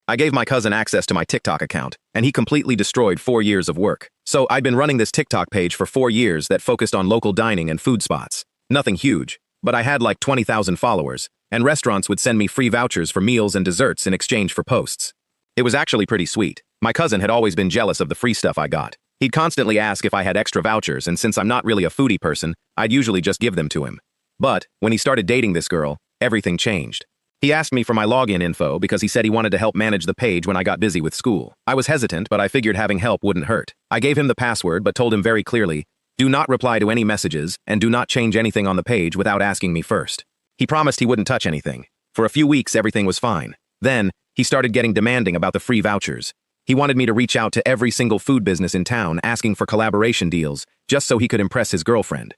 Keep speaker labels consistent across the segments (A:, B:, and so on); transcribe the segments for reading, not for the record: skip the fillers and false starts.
A: I gave my cousin access to my TikTok account, and he completely destroyed 4 years of work. So I'd been running this TikTok page for 4 years that focused on local dining and food spots. Nothing huge, but I had like 20,000 followers, and restaurants would send me free vouchers for meals and desserts in exchange for posts. It was actually pretty sweet. My cousin had always been jealous of the free stuff I got. He'd constantly ask if I had extra vouchers, and since I'm not really a foodie person, I'd usually just give them to him. But when he started dating this girl, everything changed. He asked me for my login info because he said he wanted to help manage the page when I got busy with school. I was hesitant, but I figured having help wouldn't hurt. I gave him the password, but told him very clearly, do not reply to any messages and do not change anything on the page without asking me first. He promised he wouldn't touch anything. For a few weeks, everything was fine. Then, he started getting demanding about the free vouchers. He wanted me to reach out to every single food business in town asking for collaboration deals, just so he could impress his girlfriend.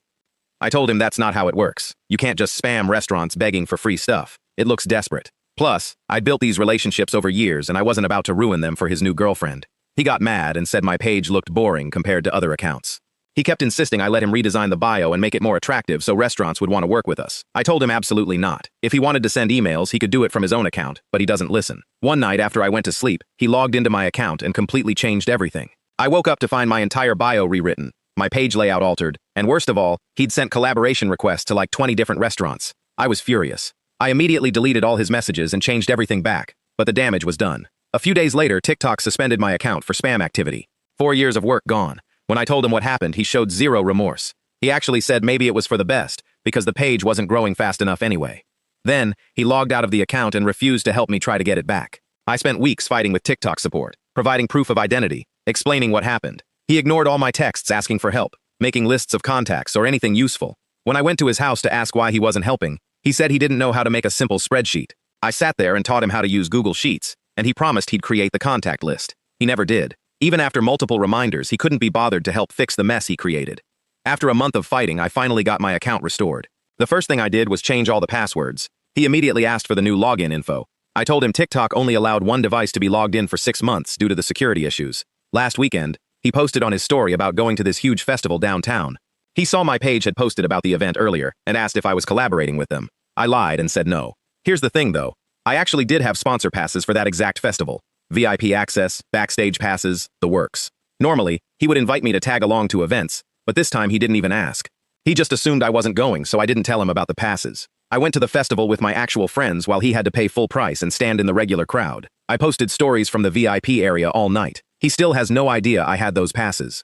A: I told him that's not how it works. You can't just spam restaurants begging for free stuff. It looks desperate. Plus, I'd built these relationships over years and I wasn't about to ruin them for his new girlfriend. He got mad and said my page looked boring compared to other accounts. He kept insisting I let him redesign the bio and make it more attractive so restaurants would want to work with us. I told him absolutely not. If he wanted to send emails, he could do it from his own account, but he doesn't listen. One night after I went to sleep, he logged into my account and completely changed everything. I woke up to find my entire bio rewritten, my page layout altered, and worst of all, he'd sent collaboration requests to like 20 different restaurants. I was furious. I immediately deleted all his messages and changed everything back, but the damage was done. A few days later, TikTok suspended my account for spam activity. 4 years of work gone. When I told him what happened, he showed zero remorse. He actually said maybe it was for the best, because the page wasn't growing fast enough anyway. Then, he logged out of the account and refused to help me try to get it back. I spent weeks fighting with TikTok support, providing proof of identity, explaining what happened. He ignored all my texts asking for help, making lists of contacts or anything useful. When I went to his house to ask why he wasn't helping, he said he didn't know how to make a simple spreadsheet. I sat there and taught him how to use Google Sheets, and he promised he'd create the contact list. He never did. Even after multiple reminders, he couldn't be bothered to help fix the mess he created. After a month of fighting, I finally got my account restored. The first thing I did was change all the passwords. He immediately asked for the new login info. I told him TikTok only allowed one device to be logged in for 6 months due to the security issues. Last weekend, he posted on his story about going to this huge festival downtown. He saw my page had posted about the event earlier and asked if I was collaborating with them. I lied and said no. Here's the thing though, I actually did have sponsor passes for that exact festival. VIP access, backstage passes, the works. Normally, he would invite me to tag along to events, but this time he didn't even ask. He just assumed I wasn't going, so I didn't tell him about the passes. I went to the festival with my actual friends while he had to pay full price and stand in the regular crowd. I posted stories from the VIP area all night. He still has no idea I had those passes.